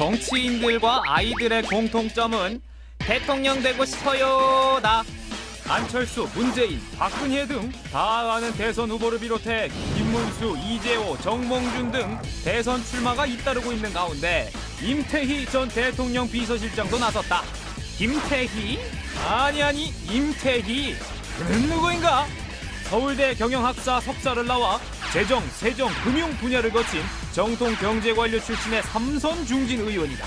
정치인들과 아이들의 공통점은 대통령 되고 싶어요다. 안철수, 문재인, 박근혜 등 다 아는 대선 후보를 비롯해 김문수, 이재호, 정몽준 등 대선 출마가 잇따르고 있는 가운데 임태희 전 대통령 비서실장도 나섰다. 김태희? 아니 임태희. 그는 누구인가? 서울대 경영학사 석사를 나와 재정, 세정, 금융 분야를 거친 정통 경제관료 출신의 삼선 중진 의원이다.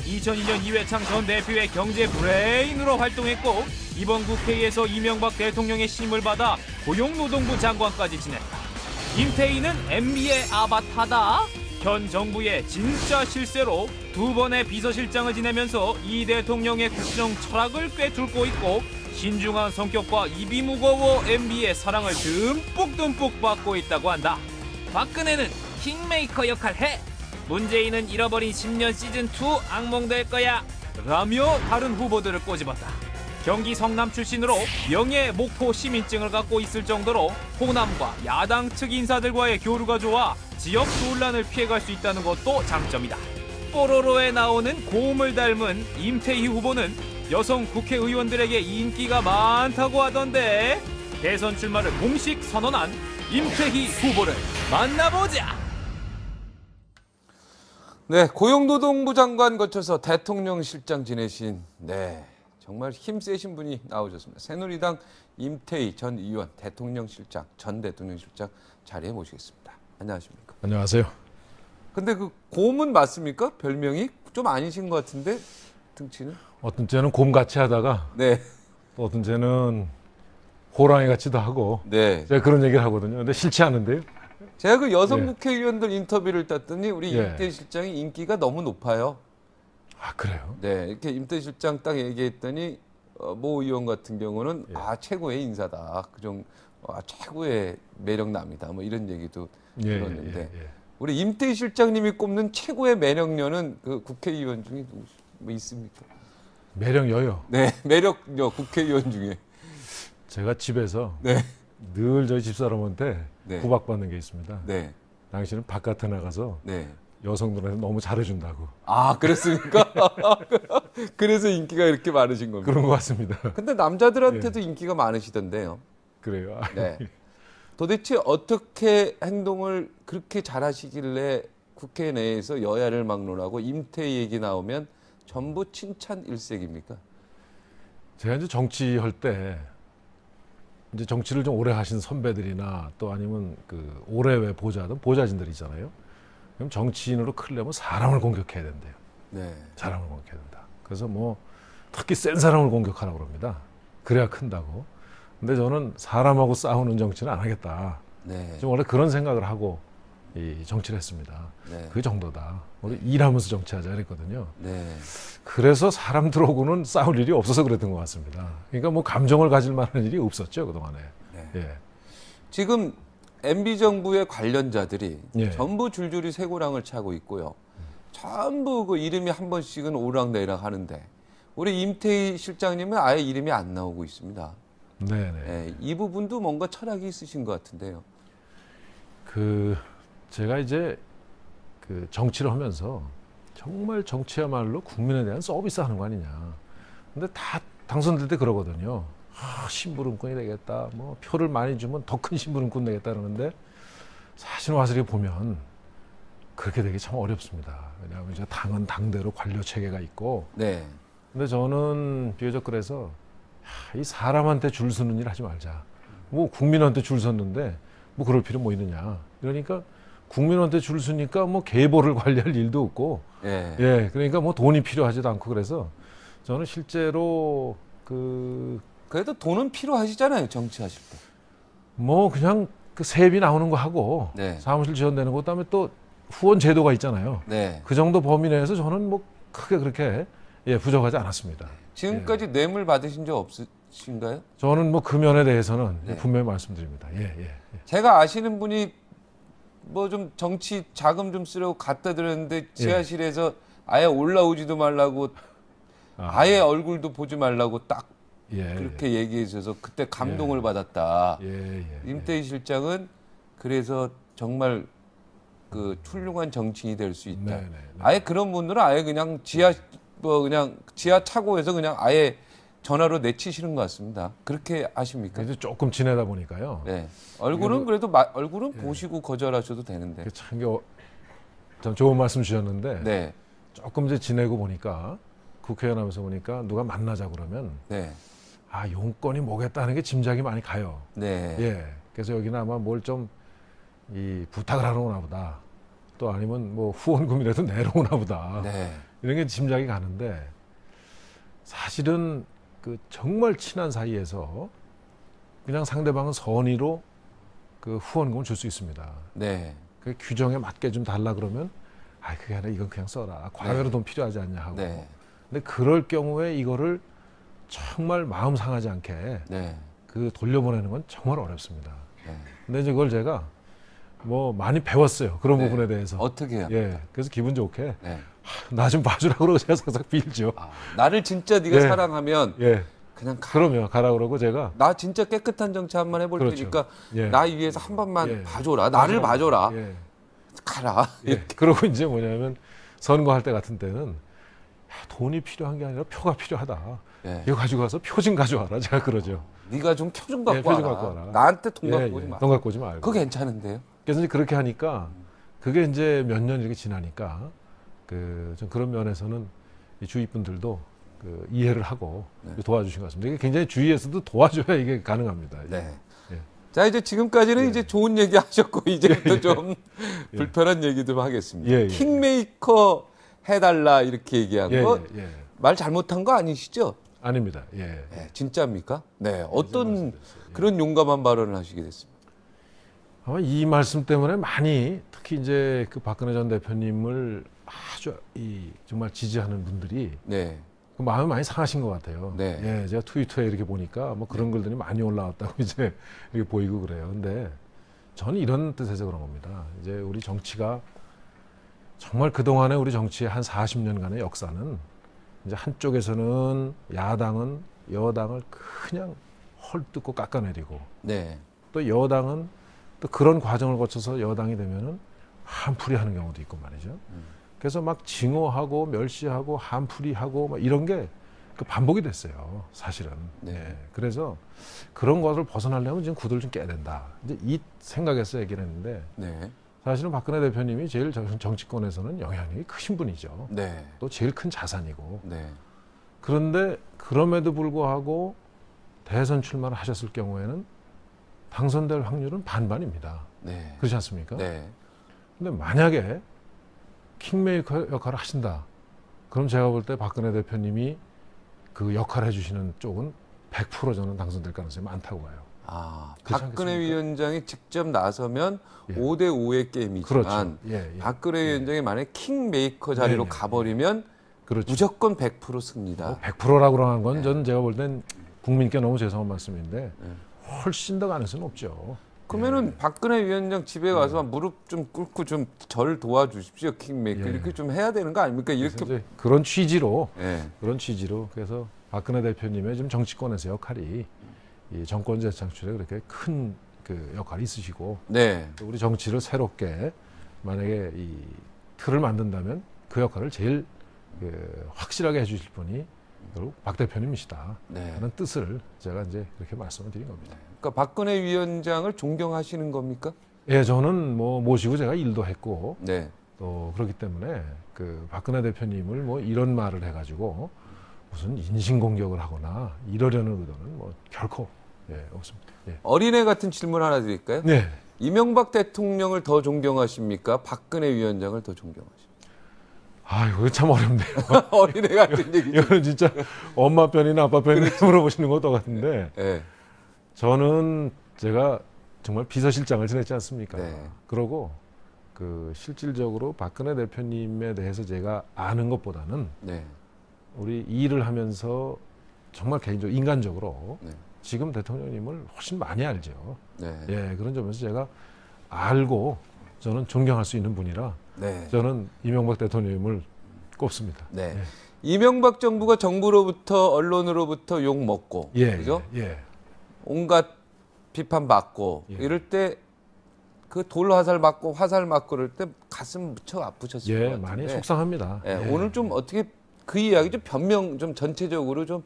2002년 이회창 전 대표의 경제 브레인으로 활동했고 이번 국회에서 이명박 대통령의 신임을 받아 고용노동부 장관까지 지냈다. 임태희는 MB의 아바타다. 현 정부의 진짜 실세로 두 번의 비서실장을 지내면서 이 대통령의 국정 철학을 꿰뚫고 있고 신중한 성격과 입이 무거워 MB의 사랑을 듬뿍 받고 있다고 한다. 박근혜는 킹메이커 역할 해. 문재인은 잃어버린 10년 시즌2 악몽 될 거야 라며 다른 후보들을 꼬집었다. 경기 성남 출신으로 명예 목포 시민증을 갖고 있을 정도로 호남과 야당 측 인사들과의 교류가 좋아 지역 논란을 피해갈 수 있다는 것도 장점이다. 뽀로로에 나오는 곰을 닮은 임태희 후보는 여성 국회의원들에게 인기가 많다고 하던데 대선 출마를 공식 선언한 임태희 후보를 만나보자. 네, 고용노동부 장관 거쳐서 대통령 실장 지내신 정말 힘세신 분이 나오셨습니다. 새누리당 임태희 전 의원 대통령 실장, 전 대통령 실장 자리에 모시겠습니다. 안녕하십니까? 안녕하세요. 근데 그 곰은 맞습니까? 별명이 좀 아니신 것 같은데 등치는? 어떤 때는 곰같이 하다가 네. 또 어떤 때는 호랑이 같이도 하고 제가 그런 얘기를 하거든요. 근데 싫지 않은데요. 제가 그 여성 국회의원들 인터뷰를 땄더니 우리 임태희 실장이 인기가 너무 높아요. 아, 그래요? 네, 이렇게 임태희 실장 딱 얘기했더니 모 의원 같은 경우는 최고의 인사다. 그중 최고의 매력남이다. 뭐 이런 얘기도 들었는데 우리 임태희 실장님이 꼽는 최고의 매력녀는 그 국회의원 중에 뭐 있습니까? 매력녀요? 네, 매력녀 국회의원 중에. 제가 집에서 늘 저희 집사람한테 구박받는 게 있습니다. 당신은 바깥에 나가서 여성들한테 너무 잘해준다고. 아, 그랬습니까? 그래서 인기가 이렇게 많으신 겁니다. 그런 것 같습니다. 근데 남자들한테도 인기가 많으시던데요. 그래요? 네. 도대체 어떻게 행동을 그렇게 잘하시길래 국회 내에서 여야를 막론하고 임태희 얘기 나오면 전부 칭찬 일색입니까? 제가 이제 정치할 때 이제 정치를 좀 오래 하신 선배들이나 또 아니면 그 오래 왜 보좌진들 있잖아요. 그럼 정치인으로 크려면 사람을 공격해야 된대요. 사람을 공격해야 된다. 그래서 뭐 특히 센 사람을 공격하라고 그럽니다. 그래야 큰다고. 근데 저는 사람하고 싸우는 정치는 안 하겠다. 좀 원래 그런 생각을 하고 이 정치를 했습니다. 그 정도다. 우리 일하면서 정치하자 그랬거든요. 그래서 사람들하고는 싸울 일이 없어서 그랬던 것 같습니다. 그러니까 뭐 감정을 가질 만한 일이 없었죠, 그동안에. 지금 MB 정부의 관련자들이 전부 줄줄이 쇠고랑을 차고 있고요. 전부 그 이름이 한 번씩은 오르락내리락 하는데 우리 임태희 실장님은 아예 이름이 안 나오고 있습니다. 이 부분도 뭔가 철학이 있으신 것 같은데요. 제가 이제 그 정치를 하면서 정말 정치야말로 국민에 대한 서비스 하는 거 아니냐. 근데 다 당선될 때 그러거든요. 심부름꾼이 되겠다. 뭐 표를 많이 주면 더 큰 심부름꾼 되겠다 그러는데 사실 와서 이렇게 보면 그렇게 되기 참 어렵습니다. 왜냐하면 이제 당은 당대로 관료 체계가 있고. 근데 저는 비교적 그래서 이 사람한테 줄 서는 일 하지 말자. 뭐 국민한테 줄 섰는데 뭐 그럴 필요 뭐 있느냐. 그러니까 국민한테 줄 서니까 뭐 계보를 관리할 일도 없고, 그러니까 뭐 돈이 필요하지도 않고 그래서 저는 실제로 그래도 돈은 필요하시잖아요, 정치하실 때. 뭐 그냥 그 세비 나오는 거 하고 사무실 지원되는 거, 그다음에 또 후원 제도가 있잖아요. 그 정도 범위 내에서 저는 뭐 크게 그렇게 부족하지 않았습니다. 지금까지 뇌물 받으신 적 없으신가요? 저는 뭐 그 면에 대해서는 분명히 말씀드립니다. 제가 아시는 분이 뭐 좀 정치 자금 좀 쓰려고 갖다 드렸는데 지하실에서 아예 올라오지도 말라고 아예 얼굴도 보지 말라고 딱 그렇게 얘기해 주셔서 그때 감동을 받았다. 임태희 실장은 그래서 정말 그 훌륭한 정치인이 될 수 있다. 네, 네, 네. 아예 그런 분들은 아예 그냥 그냥 지하 차고에서 그냥 아예 전화로 내치시는 것 같습니다. 그렇게 아십니까? 이제 조금 지내다 보니까요. 네. 얼굴은 그래도 얼굴은 보시고 거절하셔도 되는데. 참 좋은 말씀 주셨는데 네. 조금 이제 지내고 보니까 국회의원 하면서 보니까 누가 만나자 그러면 네. 아 용건이 뭐겠다는 게 짐작이 많이 가요. 네. 예. 그래서 여기는 아마 뭘 좀 부탁을 하러 오나 보다. 또 아니면 뭐 후원금이라도 내러 오나 보다. 네. 이런 게 짐작이 가는데 사실은 그 정말 친한 사이에서 그냥 상대방은 선의로 그 후원금을 줄 수 있습니다. 네. 그 규정에 맞게 좀 달라 그러면 아 그게 아니라 이건 그냥 써라. 과외로 네. 돈 필요하지 않냐 하고. 네. 근데 그럴 경우에 이거를 정말 마음 상하지 않게 네. 그 돌려보내는 건 정말 어렵습니다. 네. 근데 이제 그걸 제가 뭐 많이 배웠어요. 그런 네. 부분에 대해서. 어떻게 해요? 예. 그래서 기분 좋게 네. 나 좀 봐주라 그러고 제가 항상 빌죠. 아, 나를 진짜 네가 예. 사랑하면 예. 그냥 가. 그러면 가라 그러고 제가 나 진짜 깨끗한 정치 한번 해볼 그렇죠. 테니까 예. 나 위해서 한 번만 예. 봐줘라. 나를 봐줘라. 예. 가라. 예. 그러고 이제 뭐냐면 선거할 때 같은 때는 야, 돈이 필요한 게 아니라 표가 필요하다. 예. 이거 가지고 가서 표 좀 가져와라. 제가 그러죠. 네가 좀 표 좀 갖고, 예, 표좀 와라. 갖고 와라. 나한테 돈 갖고 오지 마. 돈 갖고 오지 말고. 그거 괜찮은데요? 그래서 이제 그렇게 하니까 그게 이제 몇 년 이렇게 지나니까 좀 그런 면에서는 이 주위 분들도 그 이해를 하고 네. 도와주신 것 같습니다. 이게 굉장히 주위에서도 도와줘야 이게 가능합니다. 네. 예. 자, 이제 지금까지는 예. 이제 좋은 얘기 하셨고, 이제부터 좀 불편한 얘기 좀 하겠습니다. 예, 예. 킹메이커 해달라 이렇게 얘기한 예, 거, 예, 예. 말 잘못한 거 아니시죠? 아닙니다. 예. 네, 진짜입니까? 네. 어떤 말씀드렸어요. 예. 그런 용감한 발언을 하시게 됐습니까? 아마 이 말씀 때문에 많이 특히 이제 그 박근혜 전 대표님을 아주 정말 지지하는 분들이 네. 그 마음이 많이 상하신 것 같아요. 네. 예, 제가 트위터에 이렇게 보니까 뭐 그런 글들이 많이 올라왔다고 이제 이렇게 보이고 그래요. 근데 저는 이런 뜻에서 그런 겁니다. 이제 우리 정치가 정말 그동안에 우리 정치의 한 40년간의 역사는 이제 한쪽에서는 야당은 여당을 그냥 헐뜯고 깎아내리고 네. 또 여당은 또 그런 과정을 거쳐서 여당이 되면은 한풀이하는 경우도 있고 말이죠. 그래서 막 징호하고 멸시하고 한풀이하고 막 이런 게 그 반복이 됐어요. 사실은. 네. 예. 그래서 그런 것을 벗어나려면 지금 구두를 좀 깨야 된다. 이제 이 생각에서 얘기를 했는데 네. 사실은 박근혜 대표님이 제일 정치권에서는 영향력이 크신 분이죠. 네. 또 제일 큰 자산이고. 네. 그런데 그럼에도 불구하고 대선 출마를 하셨을 경우에는 당선될 확률은 반반입니다. 네. 그렇지 않습니까? 네. 근데 만약에 킹메이커 역할을 하신다. 그럼 제가 볼 때 박근혜 대표님이 그 역할을 해주시는 쪽은 100% 저는 당선될 가능성이 많다고 봐요. 아, 그렇지 박근혜 않겠습니까? 위원장이 직접 나서면 예. 5대 5의 게임이지만 그렇죠. 예, 예. 박근혜 위원장이 만약 킹메이커 자리로 네, 네. 가버리면 그렇죠. 무조건 100% 씁니다. 100%라고 하는 건 네. 저는 제가 볼 땐 국민께 너무 죄송한 말씀인데 네. 훨씬 더 가능성은 없죠. 그러면은 박근혜 위원장 집에 가서 무릎 좀 꿇고 좀 절 도와주십시오, 킹메이커. 예. 이렇게 좀 해야 되는 거 아닙니까? 그래서 이렇게. 이제 그런 취지로 예. 그래서 박근혜 대표님의 지금 정치권에서 역할이 이 정권 재창출에 그렇게 큰 그 역할이 있으시고 네. 또 우리 정치를 새롭게 만약에 이 틀을 만든다면 그 역할을 제일 확실하게 해주실 분이 결국 박 대표님이시다 네. 하는 뜻을 제가 이제 그렇게 말씀을 드린 겁니다. 그러니까 박근혜 위원장을 존경하시는 겁니까? 예, 저는 뭐 모시고 제가 일도 했고 네. 또 그렇기 때문에 그 박근혜 대표님을 뭐 이런 말을 해가지고 무슨 인신공격을 하거나 이러려는 의도는 뭐 결코 없습니다. 예. 어린애 같은 질문 하나 드릴까요? 네. 이명박 대통령을 더 존경하십니까? 박근혜 위원장을 더 존경하십니까? 아, 이거 참 어렵네요. 어린애 같은 얘기죠. 이거는 진짜 엄마 편이나 아빠 편이나 그렇죠. 물어보시는 것도 같은데 네. 저는 제가 정말 비서실장을 지냈지 않습니까? 네. 그러고 그 실질적으로 박근혜 대표님에 대해서 제가 아는 것보다는 네. 우리 일을 하면서 정말 개인적으로 인간적으로 네. 지금 대통령님을 훨씬 많이 알죠. 네. 예, 그런 점에서 제가 알고 저는 존경할 수 있는 분이라 네. 저는 이명박 대통령님을 꼽습니다. 네. 예. 이명박 정부가 정부로부터 언론으로부터 욕 먹고 예, 그죠? 예. 온갖 비판 받고 예. 이럴 때 그 돌 화살 맞고 그럴 때 가슴 무척 아프셨을 것 예, 같은데. 많이 속상합니다. 예, 예. 오늘 좀 어떻게 그 이야기 좀 변명 좀 전체적으로 좀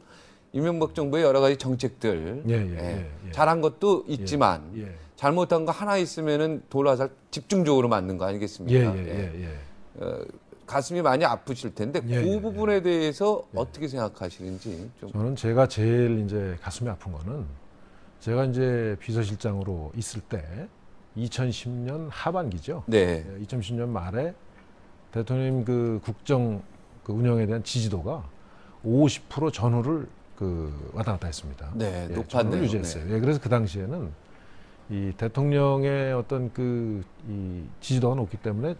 이명박 정부의 여러 가지 정책들 예. 잘한 것도 있지만 예. 잘못한 거 하나 있으면은 돌 화살 집중적으로 맞는 거 아니겠습니까? 예. 가슴이 많이 아프실 텐데 예, 그 예, 부분에 대해서 어떻게 생각하시는지 좀. 저는 제가 제일 이제 가슴이 아픈 거는 제가 이제 비서실장으로 있을 때 2010년 하반기죠. 네. 2010년 말에 대통령 그 국정 그 운영에 대한 지지도가 50% 전후를 그 왔다 갔다 했습니다. 네, 예, 높았네요. 전후를 유지했어요. 예, 그래서 그 당시에는 이 대통령의 어떤 그 이 지지도가 높기 때문에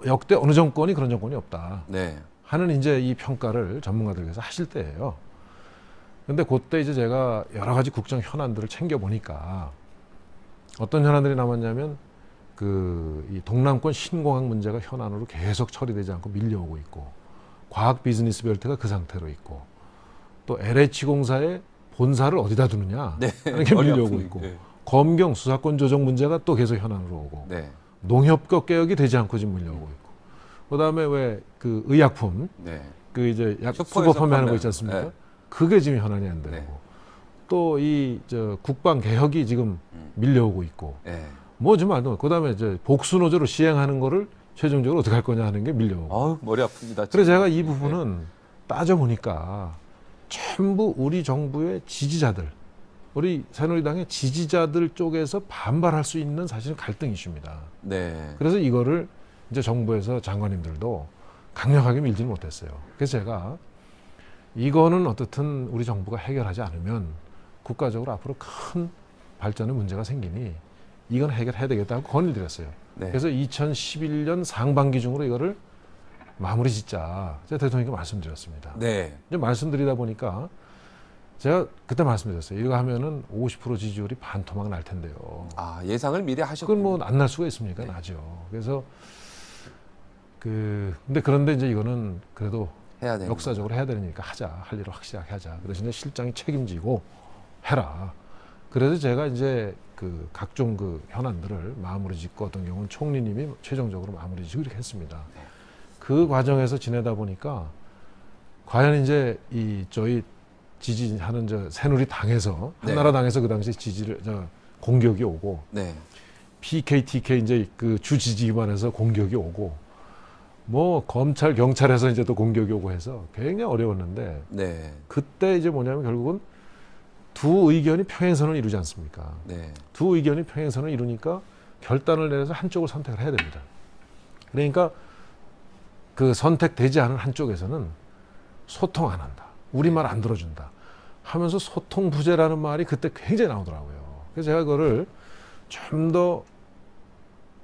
역대 어느 정권이 그런 정권이 없다 네. 하는 이제 이 평가를 전문가들께서 하실 때예요. 근데 그때 이제 제가 여러 가지 국정 현안들을 챙겨 보니까 어떤 현안들이 남았냐면 그 이 동남권 신공항 문제가 현안으로 계속 처리되지 않고 밀려오고 있고, 과학 비즈니스 벨트가 그 상태로 있고, 또 LH 공사의 본사를 어디다 두느냐 하는 게 밀려오고 있고, 네. 검경 수사권 조정 문제가 또 계속 현안으로 오고, 네. 농협법 개혁이 되지 않고 지금 밀려오고 있고, 그다음에 왜 그 의약품 네. 그 이제 약 슈퍼에서 수거 판매하는 거 판매하는, 있지 않습니까? 네. 그게 지금 현안이 안 되고, 네. 또 이 저 국방 개혁이 지금 밀려오고 있고, 네. 뭐 좀 안 돼. 그다음에 이제 복수 노조로 시행하는 거를 최종적으로 어떻게 할 거냐 하는 게 밀려오고. 어우, 머리 아픕니다. 그래서 제가 이 부분은 따져 보니까 전부 우리 정부의 지지자들, 우리 새누리당의 지지자들 쪽에서 반발할 수 있는 사실은 갈등 이슈입니다. 네. 그래서 이거를 이제 정부에서 장관님들도 강력하게 밀지는 못했어요. 그래서 제가 이거는 어떻든 우리 정부가 해결하지 않으면 국가적으로 앞으로 큰 발전의 문제가 생기니 이건 해결해야 되겠다고 건의를 드렸어요. 네. 그래서 2011년 상반기 중으로 이거를 마무리 짓자 제가 대통령께 말씀드렸습니다. 네. 이제 말씀드리다 보니까 제가 그때 말씀드렸어요. 이거 하면은 50% 지지율이 반토막 날 텐데요. 아, 예상을 미리 하셨군요. 그건 뭐 안 날 수가 있습니까? 나죠. 그래서 그런데 이제 이거는 그래도 해야 되는 역사적으로 해야 되니까 하자. 할 일을 확실하게 하자. 그 대신에 실장이 책임지고 해라. 그래서 제가 이제 그 각종 그 현안들을 마무리 짓고, 어떤 경우는 총리님이 최종적으로 마무리 짓고 이렇게 했습니다. 그 과정에서 지내다 보니까 과연 이제 이 저희 지지하는 저 새누리 당에서 네. 한나라 당에서 그 당시 공격이 오고, 네. PK, 이제 그 주 지지 기반에서 공격이 오고, 뭐 검찰, 경찰에서 이제 또 공격이 오고 해서 굉장히 어려웠는데, 네. 그때 이제 뭐냐면 결국은 두 의견이 평행선을 이루지 않습니까? 네. 두 의견이 평행선을 이루니까 결단을 내려서 한쪽을 선택을 해야 됩니다. 그러니까 그 선택되지 않은 한쪽에서는 소통 안 한다, 우리 말 안 들어준다 하면서 소통 부재라는 말이 그때 굉장히 나오더라고요. 그래서 제가 그거를 좀 더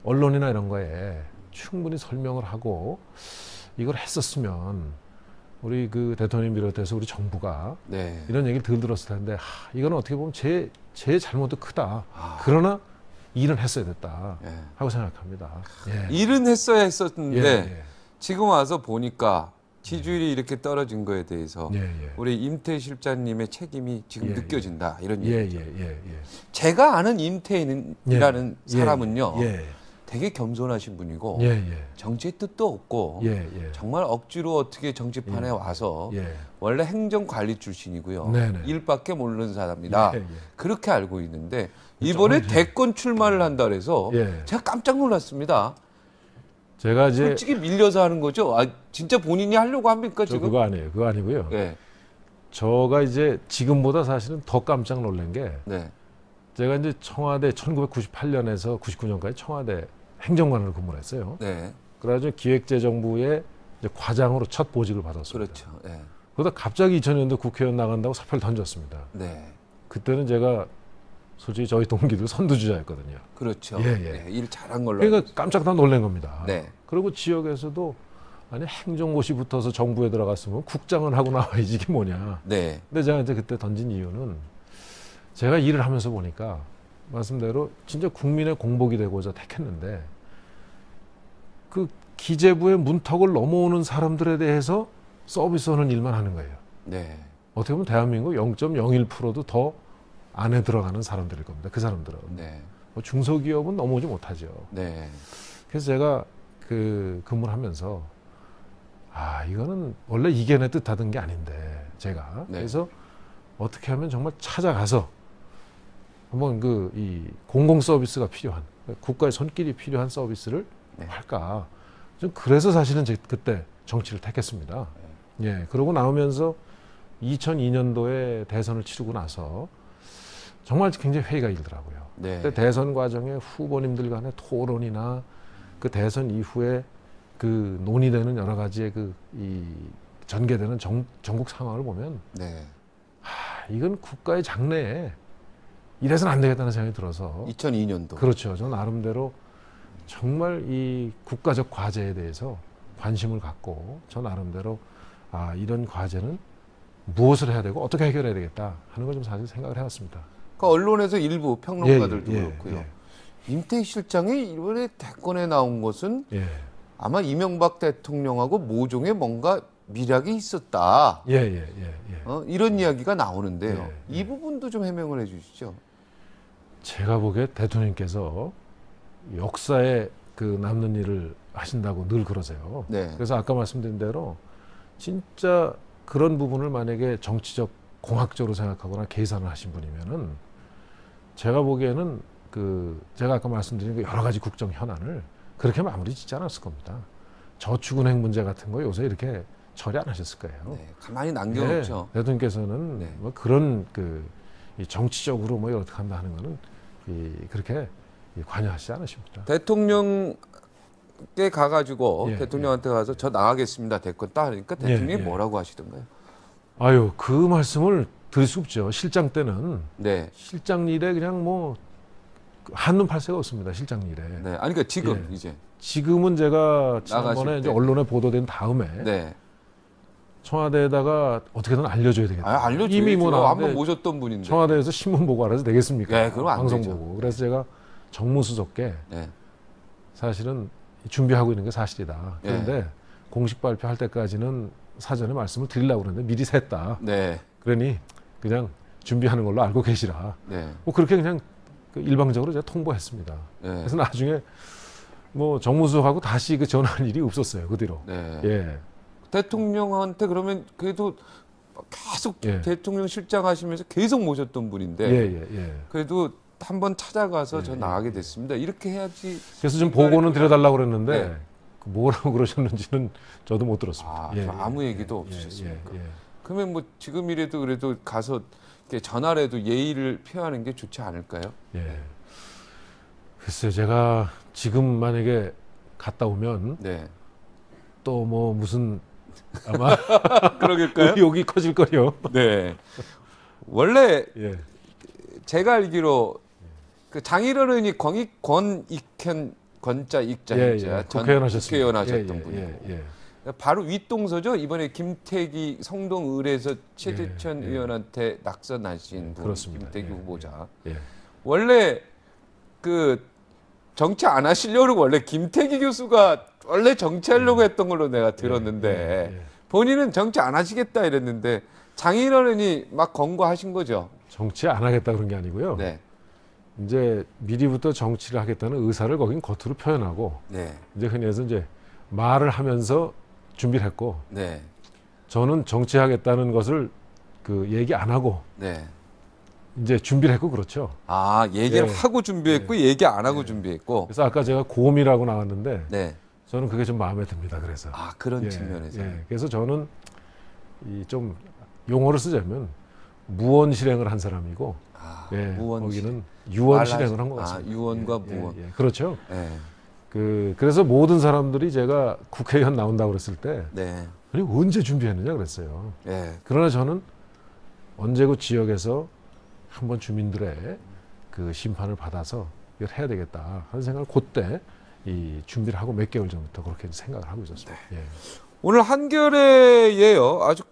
언론이나 이런 거에 충분히 설명을 하고 이걸 했었으면 우리 그 대통령 비롯해서 우리 정부가 네. 이런 얘기를 덜 들었을 텐데, 이거는 어떻게 보면 제 잘못도 크다. 아. 그러나 일은 했어야 됐다 예. 하고 생각합니다. 예. 일은 했어야 했었는데 예. 지금 와서 보니까 지지율이 이렇게 떨어진 거에 대해서 예. 우리 임태 실장님의 책임이 지금 예, 느껴진다, 이런 예. 얘기죠. 예. 제가 아는 임태인이라는 사람은요, 예. 되게 겸손하신 분이고 예. 정치의 뜻도 없고 예. 정말 억지로 어떻게 정치판에 와서 예. 원래 행정관리 출신이고요. 네네. 일밖에 모르는 사람이다. 예. 그렇게 알고 있는데 이번에 대권 출마를 한다 그래서 예. 제가 깜짝 놀랐습니다. 제가 이제 솔직히 밀려서 하는 거죠. 아, 진짜 본인이 하려고 합니까 저 지금? 그거 아니에요. 그거 아니고요. 네. 저가 이제 지금보다 사실은 더 깜짝 놀란 게, 네. 제가 이제 청와대 1998년에서 99년까지 청와대 행정관으로 근무를 했어요. 네. 그래가지고 기획재정부의 이제 과장으로 첫 보직을 받았습니다. 그렇죠. 네. 그러다 갑자기 2000년도 국회의원 나간다고 사표를 던졌습니다. 네. 그때는 제가 솔직히 저희 동기들 선두주자였거든요. 그렇죠. 예. 네, 일 잘한 걸로. 그러니까 알고 깜짝 다 놀란 겁니다. 네. 그리고 지역에서도 아니 행정고시 붙어서 정부에 들어갔으면 국장은 하고 나와야지 이게 뭐냐. 있어요. 네. 근데 제가 이제 그때 던진 이유는 제가 일을 하면서 보니까 말씀대로 진짜 국민의 공복이 되고자 택했는데, 그 기재부의 문턱을 넘어오는 사람들에 대해서 서비스하는 일만 하는 거예요. 네. 어떻게 보면 대한민국 0.01%도 더 안에 들어가는 사람들일 겁니다. 그 사람들은. 네. 뭐 중소기업은 넘어오지 못하죠. 네. 그래서 제가 그 근무를 하면서 이거는 원래 이겨내 뜻하던 게 아닌데 제가 네. 그래서 어떻게 하면 정말 찾아가서 한번 이 공공 서비스가 필요한 국가의 손길이 필요한 서비스를 네. 할까. 좀 그래서 사실은 그때 정치를 택했습니다. 예, 그러고 나오면서 2002년도에 대선을 치르고 나서 정말 굉장히 회의가 일더라고요. 네. 그때 대선 과정에 후보님들 간의 토론이나 그 대선 이후에 그 논의되는 여러 가지의 이 전개되는 전국 상황을 보면 네. 이건 국가의 장래에 이래서는 안 되겠다는 생각이 들어서 2002년도. 그렇죠. 저 나름대로 정말 이 국가적 과제에 대해서 관심을 갖고 저 나름대로 이런 과제는 무엇을 해야 되고 어떻게 해결해야 되겠다 하는 걸 좀 사실 생각을 해왔습니다. 그러니까 언론에서 일부 평론가들도 그렇고요. 예. 임태희 실장이 이번에 대권에 나온 것은 예. 아마 이명박 대통령하고 모종의 뭔가 밀약이 있었다. 예. 이런 이야기가 나오는데요. 예. 이 부분도 좀 해명을 해주시죠. 제가 보기에 대통령께서 역사에 남는 일을 하신다고 늘 그러세요. 네. 그래서 아까 말씀드린 대로 진짜 그런 부분을 만약에 정치적 공학적으로 생각하거나 계산을 하신 분이면은 제가 보기에는 제가 아까 말씀드린 그 여러 가지 국정 현안을 그렇게 마무리 짓지 않았을 겁니다. 저축은행 문제 같은 거 요새 이렇게 처리 안 하셨을 거예요. 네, 가만히 남겨놓죠. 대통령께서는 네. 뭐 그런 이 정치적으로 뭐 이렇게 한다 하는 거는 그렇게 관여하시지 않으십니다. 대통령께 가가지고 예, 대통령한테 가서 저 나가겠습니다. 대권 따니까 대통령이 뭐라고 하시던가요? 그 말씀을 드릴 수 없죠. 실장 때는 네. 실장 일에 그냥 뭐 한눈 팔 새가 없습니다. 실장 일에. 네. 아니 그러니까 지금 예. 이제 지금은 제가 나가실 지난번에 이제 때. 언론에 보도된 다음에 네. 청와대에다가 어떻게든 알려줘야 되겠다. 알려줘야죠. 이미 뭐 한번 나왔는데 모셨던 분인데. 청와대에서 신문 보고 알아서 되겠습니까? 네, 그럼 안 방송 되죠. 보고. 그래서 제가 정무수석께 네. 사실은 준비하고 있는 게 사실이다. 그런데 네. 공식 발표할 때까지는 사전에 말씀을 드리려고 그러는데 미리 샜다. 네. 그러니 그냥 준비하는 걸로 알고 계시라. 네. 뭐 그렇게 그냥 일방적으로 제가 통보했습니다. 네. 그래서 나중에 뭐 정무수석하고 다시 전화할 일이 없었어요. 그 뒤로. 네. 예. 대통령한테 그러면 그래도 계속 예. 대통령 실장 하시면서 계속 모셨던 분인데 예. 그래도 한번 찾아가서 예, 저 예, 나가게 됐습니다. 이렇게 해야지. 그래서 좀 보고는 드려달라고 그랬는데 네. 뭐라고 그러셨는지는 저도 못 들었습니다. 저 아무 얘기도 없으셨습니까? 예. 그러면 뭐 지금이라도 그래도 가서 이렇게 전화라도 예의를 표하는 게 좋지 않을까요? 예. 글쎄요, 제가 지금 만약에 갔다 오면 네. 또 뭐 무슨 아마 그러길까요? 의혹이 커질 거요. 네. 원래 예. 제가 알기로 그 장일원 의원이 권익현 권자 익자 예. 국회의원 하셨습니다. 국회의원 하셨던 분이고 예. 바로 윗동서죠. 이번에 김태기 성동을에서 최재천 예. 의원한테 낙선하신 분 그렇습니다. 김태기 예. 후보자. 예. 원래 그 정치 안 하시려고 원래 김태기 교수가 원래 정치하려고 했던 걸로 내가 들었는데 예. 본인은 정치 안 하시겠다 이랬는데 장일원 의원이 막 권고하신 거죠. 정치 안 하겠다 그런 게 아니고요. 네. 이제 미리부터 정치를 하겠다는 의사를 거긴 겉으로 표현하고 네. 이제 흔히 해서 이제 말을 하면서 준비를 했고 네. 저는 정치하겠다는 것을 얘기 안 하고 네. 이제 준비를 했고 그렇죠. 얘기를 예. 하고 준비했고 얘기 안 하고 준비했고. 그래서 아까 제가 고음이라고 나왔는데 네. 저는 그게 좀 마음에 듭니다. 그래서 그런 측면에서. 그래서 저는 이 좀 용어를 쓰자면 무언 실행을 한 사람이고 무언 거기는 유언 실행을 한 것 같습니다. 유언과 무언. 그렇죠. 네. 그래서 모든 사람들이 제가 국회의원 나온다고 그랬을 때 네. 아니 언제 준비했느냐 그랬어요. 네. 그러나 저는 언제 그 지역에서 한번 주민들의 그 심판을 받아서 이걸 해야 되겠다 하는 생각을 그때 이 준비를 하고 몇 개월 전부터 그렇게 생각을 하고 있었습니다. 예. 오늘 한겨레에요. 아주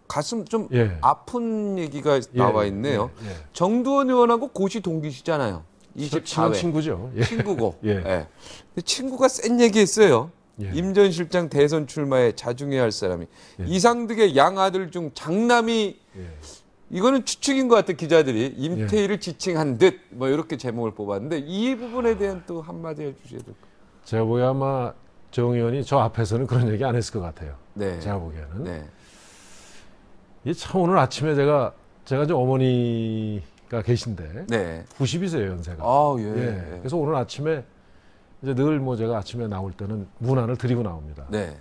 가슴 좀 아픈 얘기가 나와 있네요. 정두원 의원하고 고시 동기시잖아요. 24회. 친구죠. 예. 친구고. 예. 예. 근데 친구가 센 얘기했어요. 예. 임 전 실장 대선 출마에 자중해야 할 사람이 이상득의 양아들 중 장남이 이거는 추측인 것 같아 기자들이 임태희를 지칭한 듯 뭐 이렇게 제목을 뽑았는데 이 부분에 대한 또 한마디 해주셔야 될 것 같아요. 제가 보기에 아마 정 의원이 저 앞에서는 그런 얘기 안 했을 것 같아요. 네. 제가 보기에는. 네. 이게 참 오늘 아침에 제가 저 어머니가 계신데 네. 90이세요 연세가. 아, 예. 예. 그래서 오늘 아침에 이제 늘 뭐 제가 아침에 나올 때는 문안을 드리고 나옵니다. 네.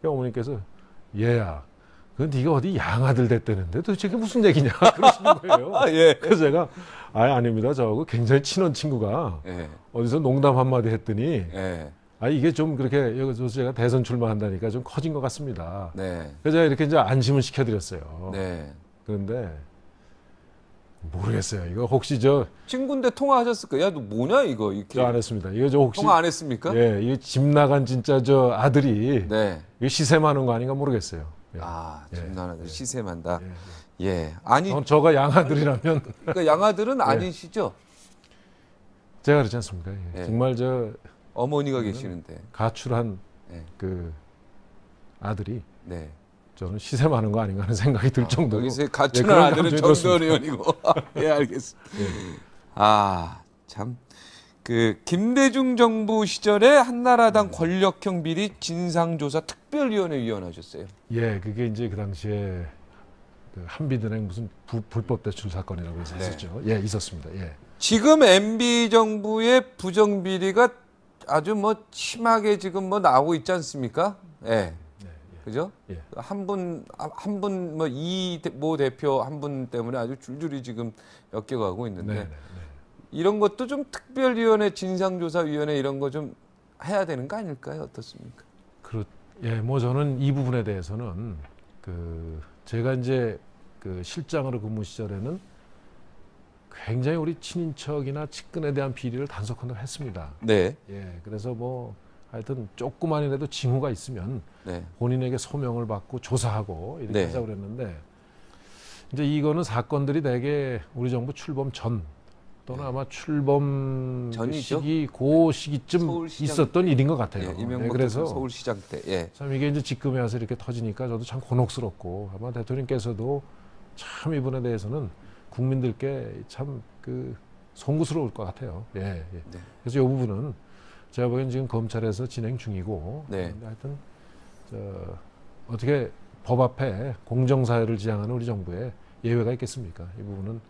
그러니까 어머니께서 얘야, 그 네가 어디 양아들 됐다는데 도대체 그게 무슨 얘기냐 그러시는 거예요. 아, 예. 그래서 제가 아닙니다. 저하고 굉장히 친한 친구가 예. 어디서 농담 한마디 했더니 예. 이게 좀 그렇게 여기서 제가 대선 출마한다니까 좀 커진 것 같습니다. 네. 그래서 제가 이렇게 이제 안심을 시켜드렸어요. 네. 그런데 모르겠어요. 이거 혹시 저 친구인데 통화하셨을 거야. 야, 너 뭐냐 이거 이렇게. 안 했습니다. 이거 저 혹시 통화 안 했습니까? 예, 이거 집 나간 진짜 저 아들이 네. 이거 시샘하는 거 아닌가 모르겠어요. 예. 아, 예. 장난하들 시샘한다. 예, 예. 아니, 저가 양아들이라면 그러니까 양아들은 아니시죠? 제가 그렇지 않습니까? 예. 예. 정말 저 어머니가 계시는데. 가출한 네. 그 아들이 네. 저는 시샘하는 거 아닌가 하는 생각이 들 정도로 여기서 가출한 그런 아들은 감정이 전두환 들었습니다. 의원이고. 예, 알겠습니다. 아, 참. 그 김대중 정부 시절에 한나라당 권력형 비리 진상조사 특별위원회 위원하셨어요. 예, 그게 이제 그 당시에 그 한빛은행 무슨 불법 대출 사건이라고 해서 있었죠. 예, 있었습니다. 예. 지금 MB 정부의 부정 비리가 아주 뭐 심하게 지금 뭐 나오고 있지 않습니까? 예. 그죠? 예. 한 분 뭐 이모 대표 한 분 때문에 아주 줄줄이 지금 엮여가고 있는데 네, 네, 네. 이런 것도 좀 특별위원회, 진상조사위원회 이런 거 좀 해야 되는 거 아닐까요? 어떻습니까? 예, 뭐 저는 이 부분에 대해서는 제가 이제 그 실장으로 근무 시절에는 굉장히 우리 친인척이나 측근에 대한 비리를 단속하도록 했습니다. 네. 예, 그래서 뭐 하여튼 조그만이라도 징후가 있으면 네. 본인에게 소명을 받고 조사하고 이렇게 네. 하자고 그랬는데 이제 이거는 사건들이 대개 우리 정부 출범 전 또는 아마 출범 전이죠? 그 시기쯤 서울시장 있었던 일인 것 같아요. 예, 이명박 그래서 대통령 서울시장 때. 예. 참 이게 이제 지금에 와서 이렇게 터지니까 저도 참 곤혹스럽고 아마 대통령께서도 참 이분에 대해서는 국민들께 참 송구스러울 것 같아요. 예, 예. 네. 그래서 이 부분은 제가 보기엔 지금 검찰에서 진행 중이고 네. 하여튼 어떻게 법 앞에 공정사회를 지향하는 우리 정부에 예외가 있겠습니까? 이 부분은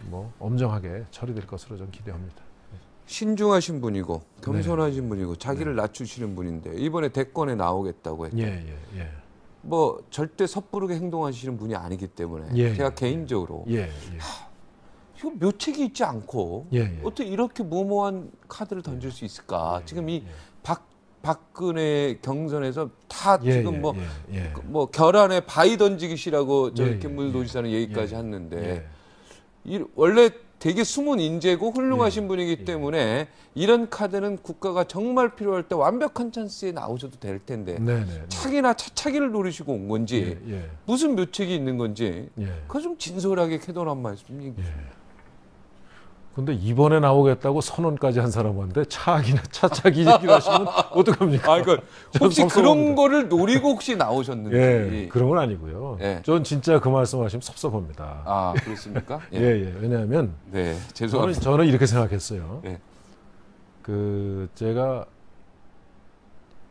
뭐 엄정하게 처리될 것으로 저는 기대합니다. 신중하신 분이고 겸손하신 분이고 자기를 네. 낮추시는 분인데 이번에 대권에 나오겠다고 했고 예. 뭐 절대 섣부르게 행동하시는 분이 아니기 때문에 예, 제가 예, 개인적으로 예. 이거 묘책이 있지 않고 예. 어떻게 이렇게 무모한 카드를 던질 수 있을까? 지금 이 박근혜 경선에서 다 지금 뭐 결안에 바위 던지기시라고 저 김문수 도지사는 얘기까지 했는데 원래 되게 숨은 인재고 훌륭하신 분이기 때문에 이런 카드는 국가가 정말 필요할 때 완벽한 찬스에 나오셔도 될 텐데 차기나 차차기를 노리시고 온 건지 무슨 묘책이 있는 건지 그거 좀 진솔하게 캐도란 말씀이. 근데 이번에 나오겠다고 선언까지 한 사람한테 차차기 얘기를 하시면 어떡합니까? 아, 그러니까 혹시 그런 거를 노리고 혹시 나오셨는지. 예, 그런 건 아니고요. 예. 전 진짜 그 말씀하시면 섭섭합니다. 아, 그렇습니까? 예. 왜냐하면 네, 죄송합니다. 저는 이렇게 생각했어요. 예. 제가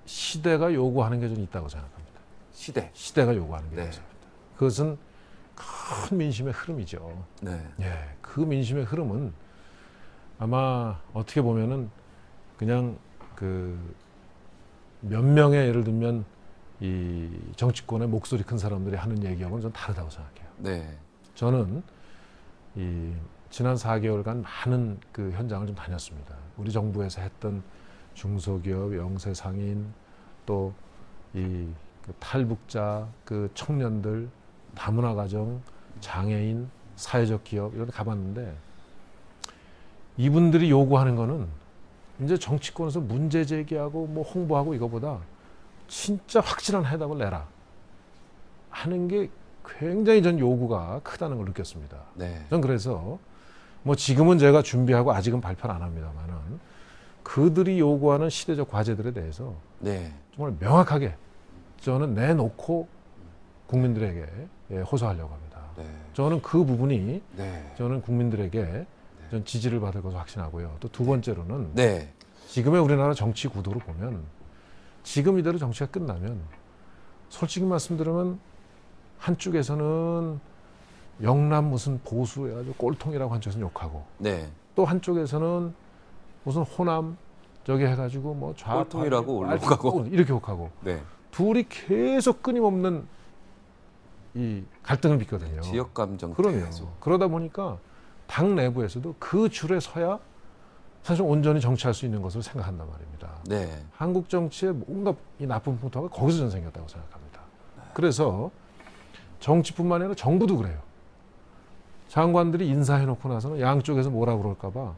시대가 요구하는 게 좀 있다고 생각합니다. 시대가 요구하는 게 있습니다. 그것은 큰 민심의 흐름이죠. 네. 예, 그 민심의 흐름은 아마 어떻게 보면은 그냥 몇 명의 예를 들면 이 정치권의 목소리 큰 사람들이 하는 얘기하고는 좀 다르다고 생각해요. 네. 저는 이 지난 4개월간 많은 그 현장을 좀 다녔습니다. 우리 정부에서 했던 중소기업, 영세상인, 또 이 탈북자, 청년들, 다문화 가정, 장애인, 사회적 기업 이런 데 가봤는데 이분들이 요구하는 거는 이제 정치권에서 문제 제기하고 뭐 홍보하고 이거보다 진짜 확실한 해답을 내라 하는 게 굉장히 전 요구가 크다는 걸 느꼈습니다. 네. 전 그래서 뭐 지금은 제가 준비하고 아직은 발표는 안 합니다만은 그들이 요구하는 시대적 과제들에 대해서 정말 명확하게 저는 내놓고 국민들에게 호소하려고 합니다. 네. 저는 그 부분이 네. 저는 국민들에게 전 지지를 받을 것으로 확신하고요. 또 두 번째로는 네. 지금의 우리나라 정치 구도를 보면 지금 이대로 정치가 끝나면 솔직히 말씀드리면 한쪽에서는 영남 무슨 보수 해가지고 꼴통이라고 한쪽에서는 욕하고 네. 또 한쪽에서는 무슨 호남 저기 해가지고 뭐 좌파 꼴통이라고 올라가고 이렇게 욕하고 네. 둘이 계속 끊임없는 이 갈등을 빚거든요. 지역 감정. 그럼요. 계속. 그러다 보니까 당 내부에서도 그 줄에 서야 사실 온전히 정치할 수 있는 것으로 생각한단 말입니다. 네. 한국 정치의 뭔가 이 나쁜 풍토가 거기서 전 생겼다고 생각합니다. 그래서 정치뿐만 아니라 정부도 그래요. 장관들이 인사해놓고 나서는 양쪽에서 뭐라 그럴까 봐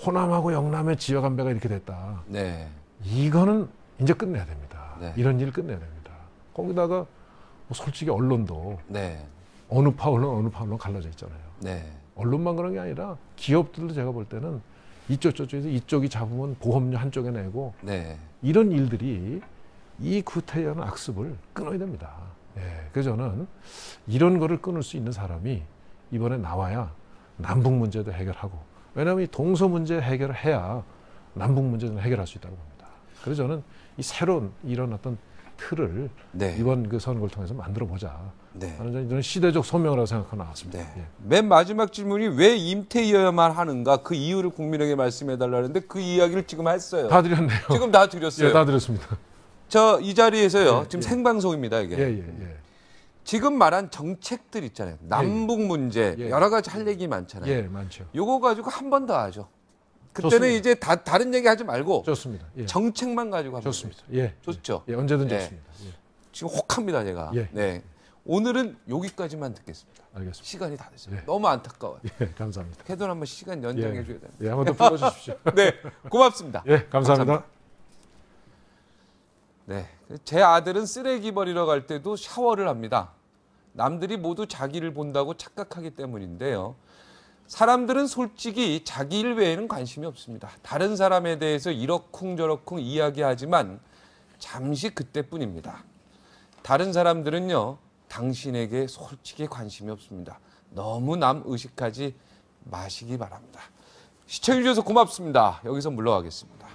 호남하고 영남의 지역 안배가 이렇게 됐다. 네. 이거는 이제 끝내야 됩니다. 네. 이런 일 끝내야 됩니다. 거기다가 뭐 솔직히 언론도 네. 어느 파 언론 갈라져 있잖아요. 네. 언론만 그런 게 아니라 기업들도 제가 볼 때는 이쪽 저쪽에서 이쪽이 잡으면 보험료 한쪽에 내고 네. 이런 일들이 이 구태여한 악습을 끊어야 됩니다. 예, 그래서 저는 이런 거를 끊을 수 있는 사람이 이번에 나와야 남북 문제도 해결하고 왜냐하면 이 동서 문제 해결을 해야 남북 문제도 해결할 수 있다고 봅니다. 그래서 저는 이 새로운 이런 어떤 틀을 네. 이번 그 선거를 통해서 만들어 보자. 네. 저는 이런 시대적 소명이라고 생각하고 나왔습니다. 네. 예. 맨 마지막 질문이 왜 임태희여야만 하는가 그 이유를 국민에게 말씀해 달라는데 그 이야기를 지금 했어요. 다 드렸네요. 지금 다 드렸어요. 예, 다 드렸습니다. 저 이 자리에서요. 예, 지금 예. 생방송입니다, 이게. 예, 예, 예. 지금 말한 정책들 있잖아요. 남북 문제 예. 여러 가지 할 얘기 많잖아요. 예, 많죠. 요거 가지고 한 번 더 하죠. 그때는 좋습니다. 이제 다른 얘기 하지 말고 좋습니다. 예. 정책만 가지고 하면 좋습니다. 예. 좋죠. 예, 언제든 예. 좋습니다. 예. 지금 혹합니다, 제가. 예. 네. 오늘은 여기까지만 듣겠습니다. 알겠습니다. 시간이 다 됐어요. 예. 너무 안타까워요. 예, 감사합니다. 캐돈 한번 시간 연장해 줘야 됩니다. 예, 한번 더 풀어주십시오. 네, 고맙습니다. 예, 감사합니다. 네, 제 아들은 쓰레기 버리러 갈 때도 샤워를 합니다. 남들이 모두 자기를 본다고 착각하기 때문인데요. 사람들은 솔직히 자기 일 외에는 관심이 없습니다. 다른 사람에 대해서 이러쿵저러쿵 이야기하지만 잠시 그때뿐입니다. 다른 사람들은요, 당신에게 솔직히 관심이 없습니다. 너무 남 의식하지 마시기 바랍니다. 시청해주셔서 고맙습니다. 여기서 물러가겠습니다.